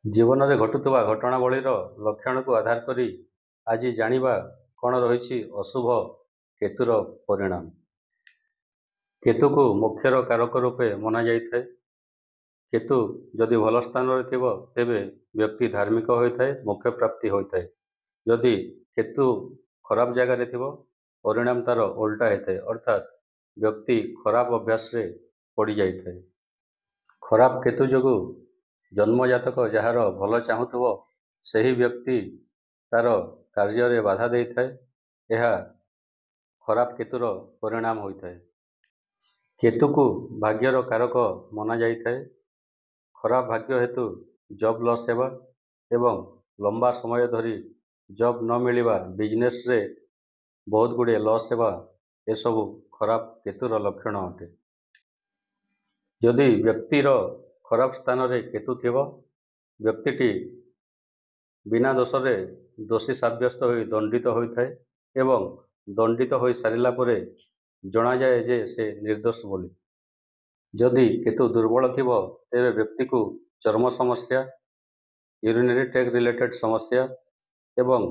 ଜୀବନରେ ଘଟୁଥିବା ଘଟଣାବଳୀର ଲକ୍ଷଣକୁ ଆଧାର କରି ଆଜି ଜାଣିବା କ'ଣ ରହିଛି ଅଶୁଭ କେତୁର ପରିଣାମ। କେତୁକୁ ମୋକ୍ଷର କାରକ ରୂପେ ମନାଯାଇଥାଏ। କେତୁ ଯଦି ଭଲ ସ୍ଥାନରେ ଥିବ ତେବେ ବ୍ୟକ୍ତି ଧାର୍ମିକ ହୋଇଥାଏ, ମୋକ୍ଷ ପ୍ରାପ୍ତି ହୋଇଥାଏ। ଯଦି କେତୁ ଖରାପ ଜାଗାରେ ଥିବ ପରିଣାମ ତାର ଓଲଟା ହୋଇଥାଏ, ଅର୍ଥାତ୍ ବ୍ୟକ୍ତି ଖରାପ ଅଭ୍ୟାସରେ ପଡ଼ିଯାଇଥାଏ। ଖରାପ କେତୁ ଯୋଗୁଁ ଜନ୍ମଜାତକ ଯାହାର ଭଲ ଚାହୁଁଥିବ ସେହି ବ୍ୟକ୍ତି ତାର କାର୍ଯ୍ୟରେ ବାଧା ଦେଇଥାଏ। ଏହା ଖରାପ କେତୁର ପରିଣାମ ହୋଇଥାଏ। କେତୁକୁ ଭାଗ୍ୟର କାରକ ମନାଯାଇଥାଏ। ଖରାପ ଭାଗ୍ୟ ହେତୁ ଜବ୍ ଲସ୍ ହେବା ଏବଂ ଲମ୍ବା ସମୟ ଧରି ଜବ୍ ନ ମିଳିବା, ବିଜନେସ୍ରେ ବହୁତ ଗୁଡ଼ିଏ ଲସ୍ ହେବା ଏସବୁ ଖରାପ କେତୁର ଲକ୍ଷଣ ଅଟେ। ଯଦି ବ୍ୟକ୍ତିର ଖରାପ ସ୍ଥାନରେ କେତୁ ଥିବ, ବ୍ୟକ୍ତିଟି ବିନା ଦୋଷରେ ଦୋଷୀ ସାବ୍ୟସ୍ତ ହୋଇ ଦଣ୍ଡିତ ହୋଇଥାଏ ଏବଂ ଦଣ୍ଡିତ ହୋଇ ସାରିଲା ପରେ ଜଣାଯାଏ ଯେ ସେ ନିର୍ଦ୍ଦୋଷ ବୋଲି। ଯଦି କେତୁ ଦୁର୍ବଳ ଥିବ ତେବେ ବ୍ୟକ୍ତିକୁ ଚର୍ମ ସମସ୍ୟା, ୟୁରିନାରୀ ଟ୍ରାକ୍ଟ ରିଲେଟେଡ୍ ସମସ୍ୟା ଏବଂ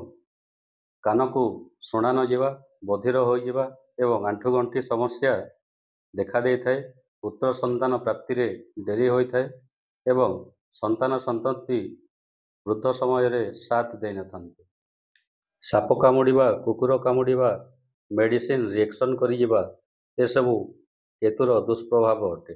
କାନକୁ ଶୁଣା ନ ଯିବା, ବଧିର ହୋଇଯିବା ଏବଂ ଆଣ୍ଠୁଗଣ୍ଠି ସମସ୍ୟା ଦେଖା ଦେଇଥାଏ। ପୁତ୍ର ସନ୍ତାନ ପ୍ରାପ୍ତିରେ ଡେରି ହୋଇଥାଏ ଏବଂ ସନ୍ତାନ ସନ୍ତତି ବୃଦ୍ଧ ସମୟରେ ସାଥ ଦେଇନଥାନ୍ତି। ସାପ କାମୁଡ଼ିବା, କୁକୁର କାମୁଡ଼ିବା, ମେଡ଼ିସିନ ରିଏକ୍ସନ୍ କରିଯିବା ଏସବୁ କେତୁର ଦୁଷ୍ପ୍ରଭାବ ଅଟେ।